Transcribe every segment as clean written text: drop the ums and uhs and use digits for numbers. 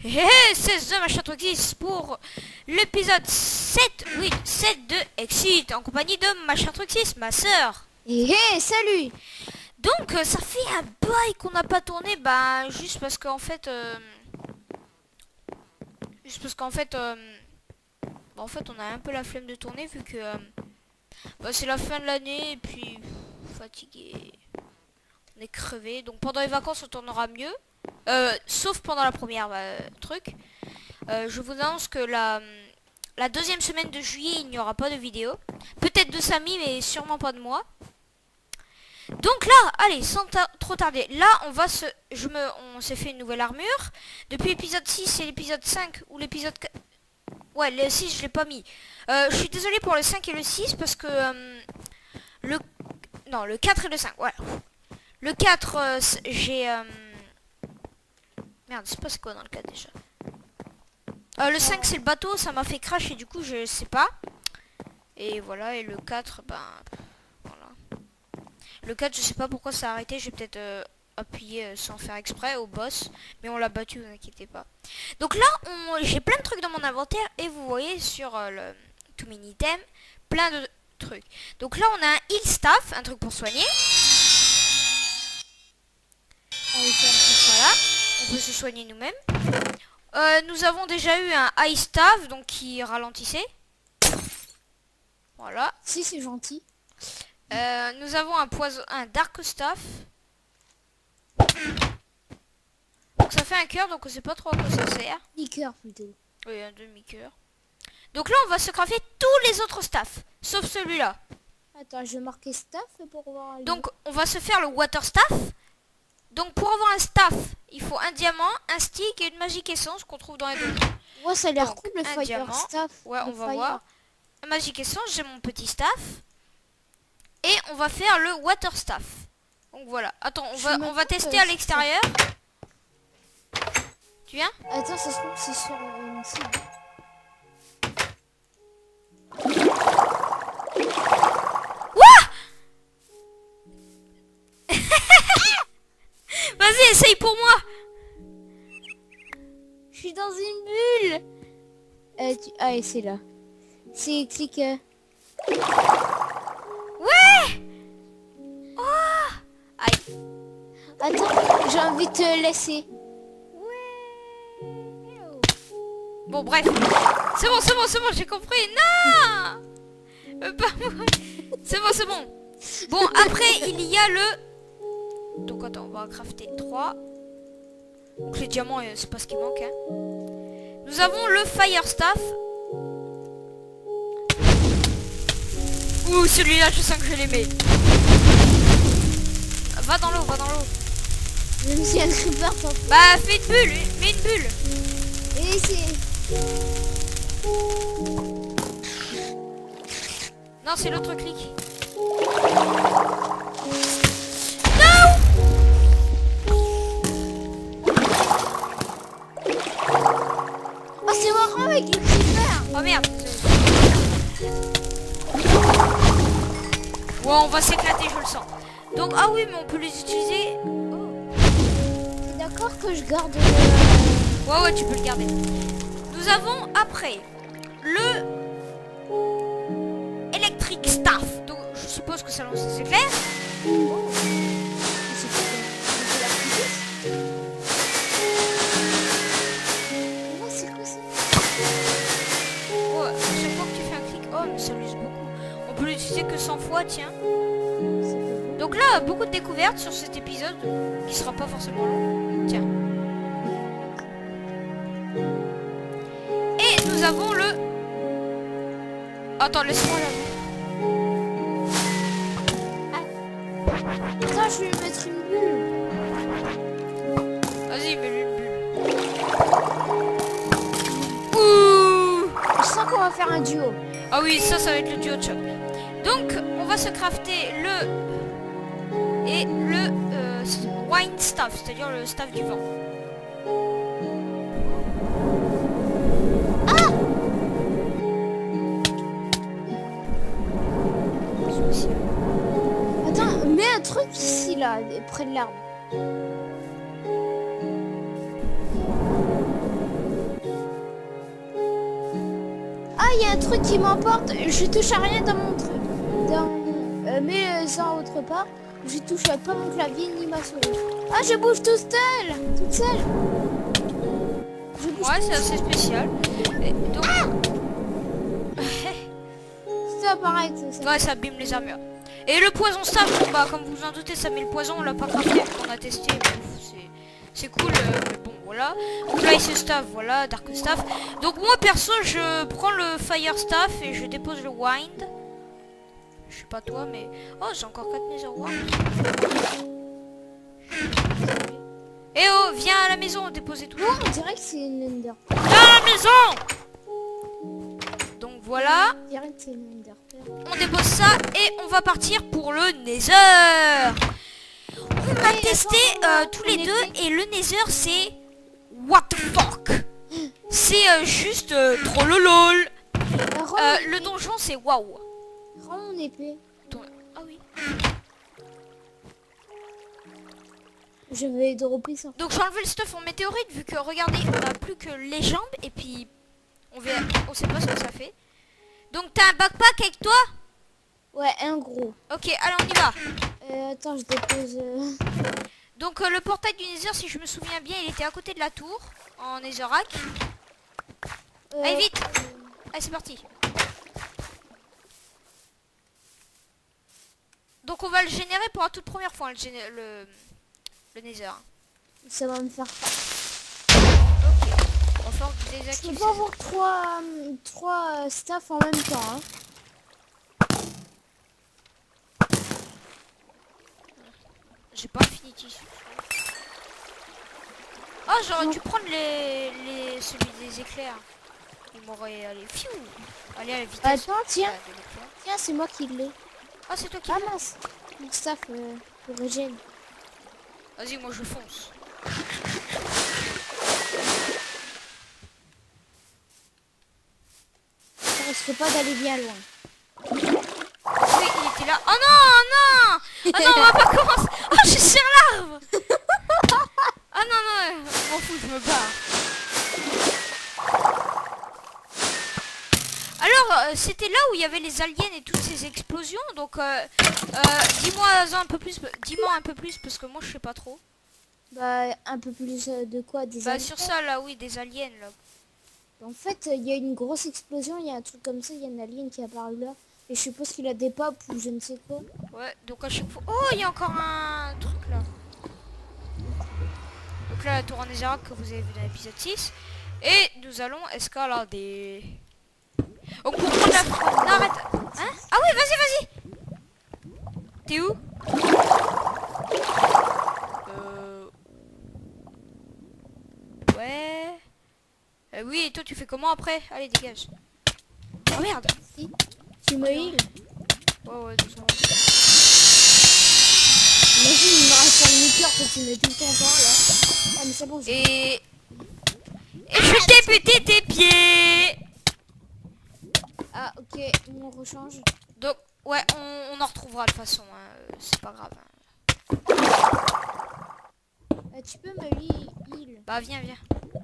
C'est The Machin Truc 10 pour l'épisode 7, oui, 7 de Exit, en compagnie de Machin Truc 6, ma sœur. Salut. Donc, ça fait un bail qu'on n'a pas tourné, bah, juste parce qu'en fait... on a un peu la flemme de tourner, vu que... bah, c'est la fin de l'année, et puis... fatigué... On est crevé, donc pendant les vacances, on tournera mieux. Sauf pendant la première truc. Je vous annonce que la deuxième semaine de juillet, il n'y aura pas de vidéo. Peut-être de Samy, mais sûrement pas de moi. Donc là, allez, sans trop tarder, là, on s'est fait une nouvelle armure. Depuis l'épisode 6 et l'épisode 5, ou l'épisode 4... Ouais, le 6, je l'ai pas mis. Je suis désolé pour le 5 et le 6, parce que... le 4 et le 5, voilà. Le 4, j'ai... Merde, c'est pas c'est quoi dans le 4 déjà. Le 5 c'est le bateau, ça m'a fait crash et du coup je sais pas. Et voilà, et le 4, ben... Voilà. Le 4, je sais pas pourquoi ça a arrêté, j'ai peut-être appuyé sans faire exprès au boss. Mais on l'a battu, vous inquiétez pas. Donc là, j'ai plein de trucs dans mon inventaire et vous voyez sur le tout mini item, plein de trucs. Donc là, on a un heal staff, un truc pour soigner. Voilà, on peut se soigner nous-mêmes. Nous avons déjà eu un Ice Staff, donc qui ralentissait. Voilà. Si, c'est gentil. Nous avons un Dark Staff. Donc ça fait un cœur, donc on sait pas trop à quoi ça sert. Liqueur plutôt. Oui, un demi-cœur. Donc là, on va se crafter tous les autres staffs, sauf celui-là. Attends, je vais marquer staff pour voir. Donc on va se faire le Water Staff. Donc pour avoir un staff, il faut un diamant, un stick et une magique essence qu'on trouve dans les deux. Ouais, ça a l'air Donc, cool le un fire diamant. staff. Ouais, on va fire. voir. Un magique essence, j'ai mon petit staff. Et on va faire le water staff. Donc voilà. Attends, on va tester à l'extérieur. Tu viens? Attends, ça se trouve c'est sur une cible. Vas-y, essaye pour moi. Je suis dans une bulle. Ah, et c'est là. C'est clique. Ouais. Oh. Aïe. Attends, j'ai envie de te laisser. Bon, bref. C'est bon, j'ai compris. Non. Pas moi. C'est bon. Bon, après, il y a le... Donc, attends, on va crafter 3. Donc, les diamants, c'est pas ce qui manque. Hein. Nous avons le Fire Staff. Ouh, celui-là, je sens que je l'aimais. Va dans l'eau, Même si un creeper t'en fout. Bah, fais une bulle, mets une bulle. Et c'est... Non, c'est l'autre clic. Oh, c'est marrant avec le creeper. Oh merde. Ouais, on va s'éclater, je le sens. Donc, ah oui, mais on peut les utiliser. Oh. T'es d'accord que je garde Ouais, tu peux le garder. Nous avons après le Electric Staff. Donc, je suppose que ça lance les éclairs. C'est quoi la physique? Non, c'est quoi ça? Oh, à chaque fois que tu fais un clic, oh, mais ça l'use beaucoup. On peut l'utiliser que 100 fois, tiens. Donc là, beaucoup de découvertes sur cet épisode qui sera pas forcément long. Tiens. Et nous avons le... Attends, laisse-moi là. Attends, je vais lui mettre une bulle. Vas-y, mets-lui une bulle. Ouh! Je sens qu'on va faire un duo. Ah oui, ça va être le duo de choc. Donc, on va se crafter le... Et le wine staff, c'est-à-dire le staff du vent. Ah! Attends, mets un truc ici, là, près de l'arbre. il y a un truc qui m'emporte. Je touche à rien dans mon truc. Dans mes autre part. Je touche pas mon clavier ni ma souris. Ah, je bouge toute seule. Je bouge Ouais, toute c'est assez seule. spécial. Et donc, Ça apparaît que ça. ouais, ça abîme les armures. Et le poison staff, bon, bah comme vous en doutez, ça met le poison, on l'a pas crafté, on a testé, mais c'est cool, mais bon voilà. Donc là ici staff, voilà, dark staff. Donc moi perso, je prends le fire staff et je dépose le wind. Je sais pas toi, mais oh, j'ai encore 4 nether wand. Eh oh, viens à la maison déposer tout. Non, on dirait que c'est une Ender. Viens à la maison. Donc voilà. On dirait que c'est une Ender. On dépose ça et on va partir pour le Nether. On a testé tous les deux et le Nether c'est what the fuck. C'est juste trop lolol. Le donjon c'est waouh. Rends mon épée. Ah oui. Je vais dropper ça. Donc j'ai enlevé le stuff en météorite vu que regardez on a plus que les jambes et puis on sait pas ce que ça fait. Donc t'as un backpack avec toi? Ouais, un gros. Ok, allez on y va. Attends, je dépose... Donc le portail du Nether, si je me souviens bien, il était à côté de la tour, en Netherrack. Allez vite. Allez c'est parti. Donc on va le générer pour la toute première fois, le Nether. Ça va me faire... Ok. On va falloir que je Je désactive peux pas avoir trois staff en même temps. Hein. J'ai pas Infinity. Oh, j'aurais dû prendre celui des éclairs. Il m'aurait allé fiou. Allez à la vitesse. Attends, tiens. de l'éclair. Tiens, c'est moi qui l'ai. Ah, c'est toi qui Ah l'as. mince. Mon staff régène. Vas-y, moi je fonce. Ça risque pas d'aller bien loin. Oui, il était là. Oh non, non. Ah non, on va pas commencer. Oh, je suis sur l'arbre. Ah non, non, je m'en fous, je me barre. Alors, c'était là où il y avait les aliens et toutes ces explosions. Donc, dis-moi un peu plus. Dis-moi un peu plus parce que moi je sais pas trop. Bah, un peu plus de quoi des Bah aliens. sur ça là, oui, des aliens là. En fait, il y a une grosse explosion, il y a un truc comme ça, il y a un alien qui apparaît là. Et je suppose qu'il a des pops ou je ne sais quoi. Ouais, donc à chaque fois. Oh, il y a encore un truc là. Donc là, la tour en Netherrack que vous avez vu dans l'épisode 6. Et nous allons escalader. Donc pour prendre la... Non, arrête. Hein? Ah oui, vas-y, vas-y. T'es où? Ouais. Oui, et toi tu fais comment après? Allez, dégage. Oh merde. Si, tu me heal. Ouais, ouais, doucement. Imagine, il me reste un demi-cœur que tu mets tout le temps par là. Ah, mais c'est bon, Et je t'ai pété tes pieds. Ah, ok, on rechange. Donc, ouais, on en retrouvera de toute façon. Hein. C'est pas grave. Hein. Tu peux me heal. Bah, viens, viens. Voilà,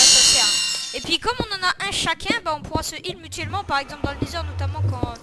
ça sert. Et puis, comme on en a un chacun, bah, on pourra se heal mutuellement. Par exemple, dans le désert, notamment quand...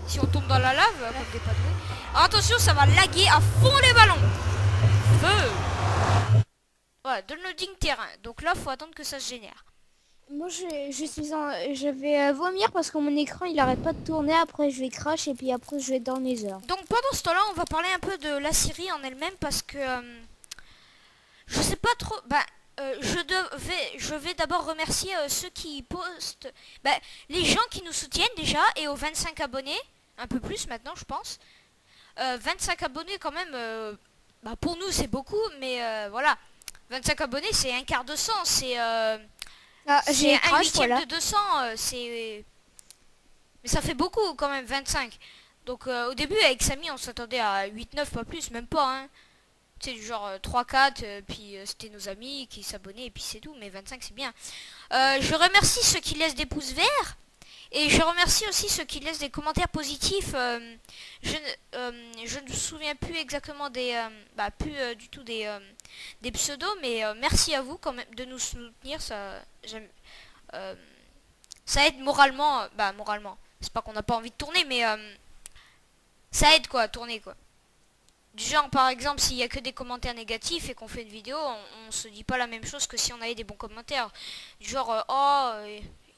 Si on tombe dans la lave, comme des padoués. Alors, attention, ça va laguer à fond les ballons. Feu. Voilà, downloading terrain. Donc là, faut attendre que ça se génère. Moi, je vais vomir parce que mon écran, il arrête pas de tourner. Après, je vais crash et puis après, je vais dans les heures. Donc pendant ce temps-là, on va parler un peu de la série en elle-même parce que je sais pas trop. Bah, je vais d'abord remercier ceux qui postent, bah, les gens qui nous soutiennent déjà et aux 25 abonnés, un peu plus maintenant, je pense. 25 abonnés quand même. Bah, pour nous, c'est beaucoup, mais voilà, 25 abonnés, c'est un quart de 100, c'est J'ai un crash, huitième voilà. de 200, c'est... Mais ça fait beaucoup quand même, 25. Donc au début avec Samy on s'attendait à 8-9, pas plus, même pas. Hein. C'est du genre 3-4, puis c'était nos amis qui s'abonnaient et puis c'est tout. Mais 25 c'est bien. Je remercie ceux qui laissent des pouces verts. Et je remercie aussi ceux qui laissent des commentaires positifs. Je ne me souviens plus exactement des... plus du tout des pseudos. Mais merci à vous quand même de nous soutenir. Ça, j'aime... euh, ça aide moralement. Bah moralement. C'est pas qu'on n'a pas envie de tourner, mais ça aide quoi à tourner quoi. Du genre par exemple s'il y a que des commentaires négatifs et qu'on fait une vidéo, on se dit pas la même chose que si on avait des bons commentaires. Du genre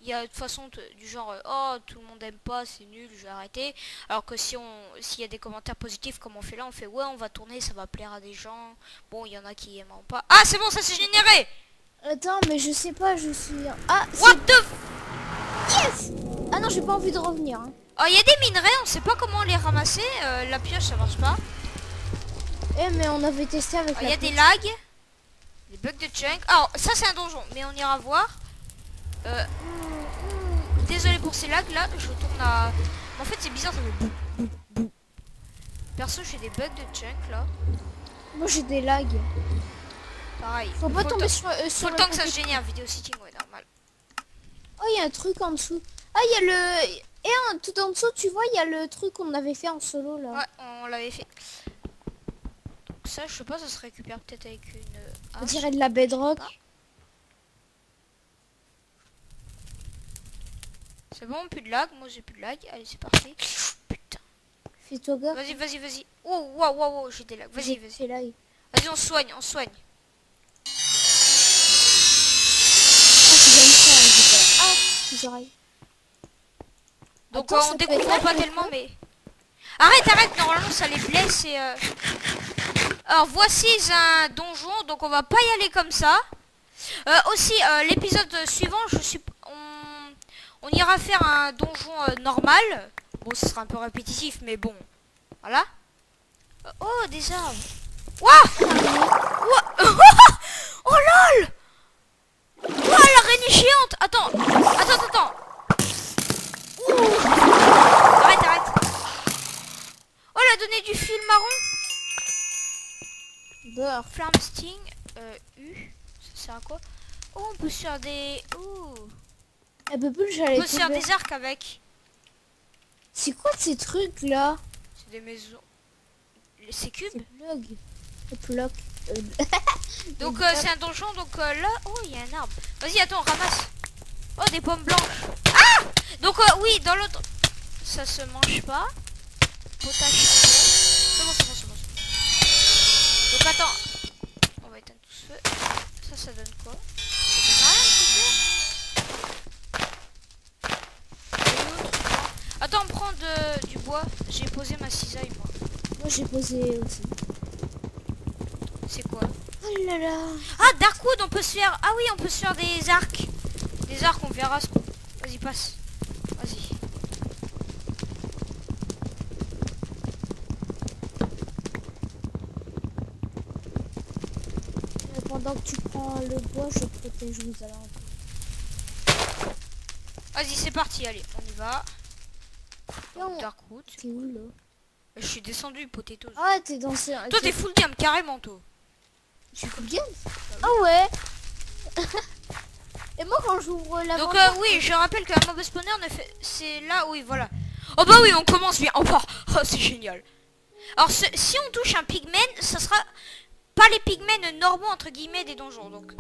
il y a de toute façon du genre oh tout le monde aime pas, c'est nul, je vais arrêter. Alors que s'il y a des commentaires positifs comme on fait là, on fait ouais on va tourner, ça va plaire à des gens. Bon il y en a qui aimeront pas. Ah c'est bon ça s'est généré. Attends, mais je sais pas, je suis... Ah, What the yes. Ah non, j'ai pas envie de revenir. Hein. Oh il y a des minerais, on sait pas comment les ramasser. La pioche ça marche pas. Eh, mais on avait testé avec Il y la a des pioche. lags, des bugs de chunk. Alors ça c'est un donjon, mais on ira voir. Désolé pour ces lags là, je tourne à... En fait c'est bizarre, ça fait... Perso j'ai des bugs de chunk là. Moi j'ai des lags. Pareil. Faut pas tomber Faut sur le temps que ça se génère, vidéo sitting, ouais normal. Oh, il y a un truc en dessous. Ah, il y a le... Et tout en dessous, tu vois, il y a le truc qu'on avait fait en solo là. Ouais, on l'avait fait. Donc ça je sais pas, ça se récupère peut-être avec une On hache. dirait de la bedrock. C'est bon, plus de lag, moi j'ai plus de lag. Allez c'est parti. Putain. Fais-toi gaffe. Vas-y. Oh waouh waouh, j'ai des lags. Vas-y. C'est lag. Vas-y on soigne. Ah, c'est bien ça, j'ai pas... Ah, les oreilles. Donc Attends, on ça peut découvre être pas là, tellement mais... Arrête, normalement ça les blesse et... Alors voici un donjon, donc on va pas y aller comme ça. Aussi, l'épisode suivant, on ira faire un donjon normal. Bon, ce sera un peu répétitif, mais bon. Voilà. Oh, des arbres. Wouah. Wouah. Oh lol. Wouah, l'araignée géante. Attends. Ouh. Arrête. Oh, elle a donné du fil marron. Beurre. Flamme Sting. U. Ça sert à quoi? Oh, on peut se faire des... Oh. Elle peut plus, On j'allais peut se faire tomber. des arcs avec. C'est quoi ces trucs là? C'est des maisons. C'est cubes. C'est plug. Donc c'est un donjon. Donc là, oh il y a un arbre. Vas-y attends, ramasse. Oh des pommes blanches. Ah. Donc oui dans l'autre. Ça se mange pas. Potage. C'est bon. Donc attends. On va éteindre tout ce feu. Ça donne quoi? Ça donne rien s'il te plaît. Attends, on prend du bois. J'ai posé ma cisaille moi. Moi j'ai posé aussi. C'est quoi? Oh là là. Ah, Darkwood, on peut se faire... Ah oui, on peut se faire des arcs. Des arcs, on verra. Vas-y, passe. Vas-y. Pendant que tu prends le bois, je protège vous allons. Vas-y, c'est parti, allez, on y va. Non. Darkwood. T'es où là? Je suis descendu, potatoes. Ah, t'es dans ce... Toi, t'es full game, carrément, toi. Je suis full game. Ah ouais. Et moi quand j'ouvre la Donc vente- oui, je rappelle qu'un mob spawner ne fait... C'est là, oui, voilà. Oh bah oui, on commence bien. Oh, oh c'est génial. Alors, si on touche un pigman, ça sera pas les pigmen normaux, entre guillemets, des donjons. Donc,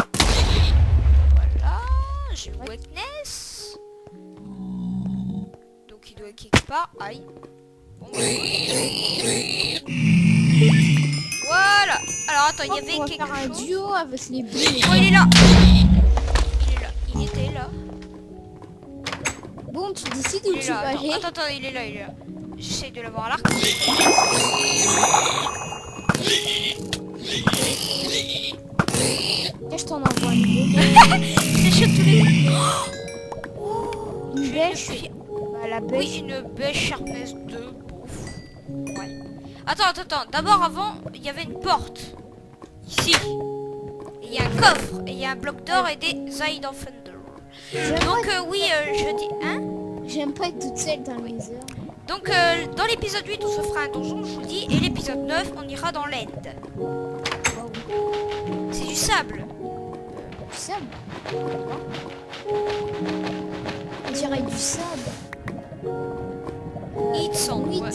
voilà, j'ai weakness. Donc, il doit être quelque part. Aïe. Bon, voilà. Alors, attends, il y avait on va quelque faire un chose. duo avec les bulles. Oh, il est là. Il était là. Bon, tu décides où Il est tu là. vas aller. Attends, il est là. J'essaye de l'avoir à l'arc. Et je t'en envoie un nouveau. C'est chaud tous les deux. Une bêche. Bah, la bêche. Oui, une bêche sharpness 2. Ouais. Attends. D'abord, avant, il y avait une porte. Ici. Et il y a un coffre. Et il y a un bloc d'or et des Zide of Thunder. Donc, oui, je dis... Hein? J'aime pas être toute seule dans les heures. Donc, dans l'épisode 8, on se fera un donjon, je vous dis. Et l'épisode 9, on ira dans l'end. C'est du sable. Du sable. On dirait du sable. Eat sand, Huit. ouais.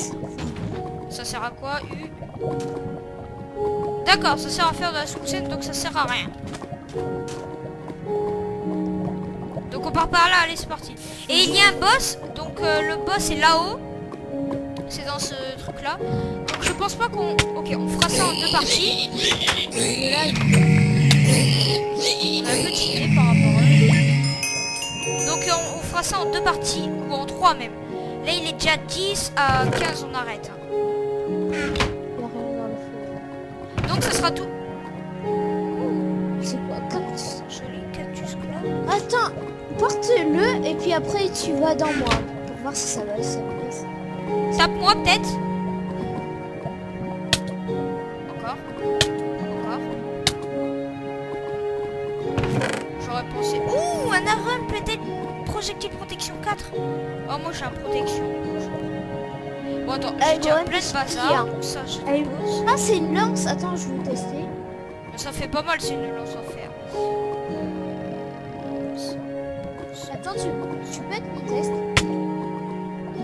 Ça sert à quoi, U? D'accord, ça sert à faire de la soupe, donc ça sert à rien. Donc on part par là, allez c'est parti. Et il y a un boss, donc le boss est là-haut. C'est dans ce truc là. Donc je pense pas qu'on... Ok, on fera ça en 2 parties. Et là, On a un peu cheaté par rapport à eux. Donc on fera ça en 2 parties, ou en 3 même. Là il est déjà 10 à 15, on arrête. Hein. il y a rien dans le feu. Donc ça sera tout. C'est quoi, cactus? Joli cactus là. Attends, porte-le et puis après tu vas dans moi pour voir si ça va se passer. Tape-moi peut-être. Encore. Encore. J'aurais pensé... Ouh, un arme peut-être. Projectile protection 4. Oh, moi j'ai un protection. Bon, attends, j'ai déjà plein de bazar. Ça, je dépose. Ah, c'est une lance. Attends, je vais tester. Mais ça fait pas mal, c'est une lance en fer. Attends, tu peux être mon test.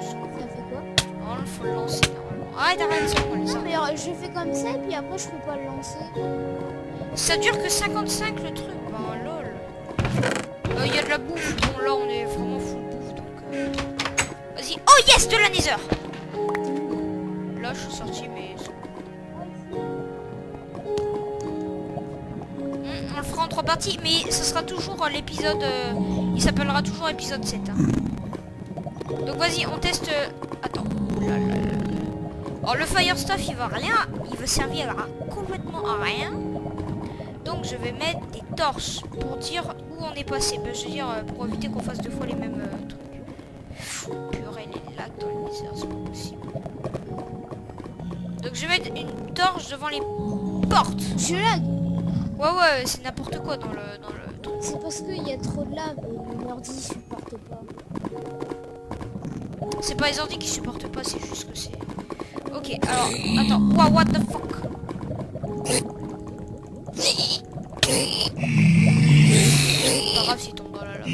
Ça fait quoi? Oh, il faut le lancer normalement. Arrête, c'est bon, les Non, armes. mais je fais comme ça et puis après je peux pas le lancer. Ça dure que 55 le truc. Ben, lol. Il y a de la bouffe. Bon, là, on est vraiment full bouffe, donc... Vas-y. Oh, yes, de la nether. Là, je suis sorti, mais... On le fera en 3 parties, mais ce sera toujours l'épisode... il s'appellera toujours épisode 7. Hein. Donc, vas-y, on teste... Attends. Oh là là là là. Alors, le fire stuff, il va rien... Il va servir à complètement à rien. Donc, je vais mettre des torches pour dire où on est passé. Ben, je veux dire, pour éviter qu'on fasse 2 fois les mêmes trucs. Purée, les lags dans le misère, c'est pas possible. Donc, je vais mettre une torche devant les portes. Je lag. Ouais, c'est n'importe quoi dans le truc. C'est parce qu'il y a trop de lave et mon ordi supporte pas. C'est pas les ordi qui supportent pas, c'est juste que c'est... Ok, alors, attends. Wow, what the fuck? Pas grave s'il tombe dans la lave.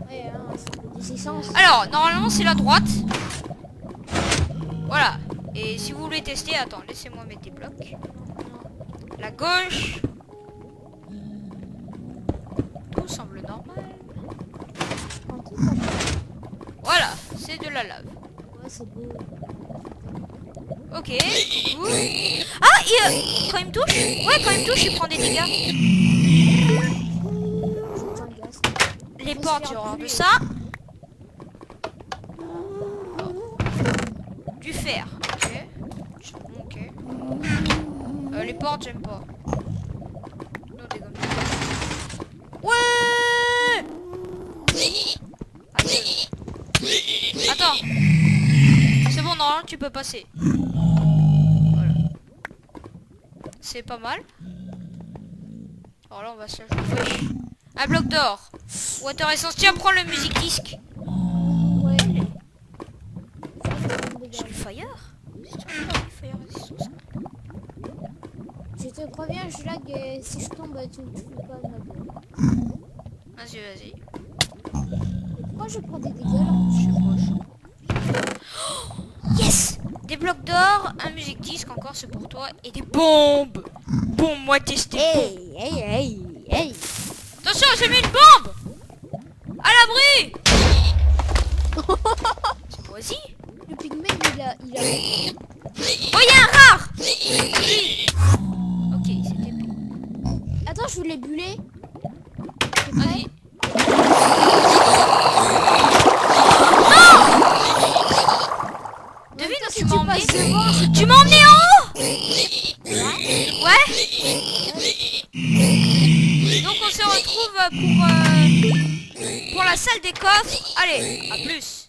Ouais, hein, c'est des essences. Alors, normalement, c'est la droite. Voilà. Et si vous voulez tester, attends, laissez-moi mettre des blocs. La gauche. Tout semble normal. Voilà, c'est de la lave. Ouais, c'est beau. Ok. Coucou. Ah, et quand il me touche, ouais, quand il me touche, il prend des dégâts. C'est un gaz. Les portes, j'ai horreur de ça. Du fer. Ok. Ok. Les portes, j'aime pas. Non, des gommes. Ouais. Allez. Attends. C'est bon, normalement, tu peux passer. Voilà. C'est pas mal. Alors là, on va se la jouer. Un bloc d'or. Water Essence. Tiens, prends le music disc. Ouais. J'ai le fire. C'est toi qui as le fire resistance. Je te préviens, je lag et si je tombe, tu fais pas de ma gueule. Vas-y, vas-y. Et pourquoi je prends des dégâts là? Je sais pas. Oh, yes. Des blocs d'or, un music disc encore, c'est pour toi. Et des bombes. Bombes, moi tester. Hey. Attention, j'ai mis une bombe. À l'abri. C'est moisi. Le pygmée, il a... Oh, il y a un rare. Ok, c'était bien. Attends, je voulais buller. Vas-y. Devine où tu m'as emmené. Tu m'as emmené en haut. Ouais. Donc on se retrouve pour la salle des coffres. Allez, à plus.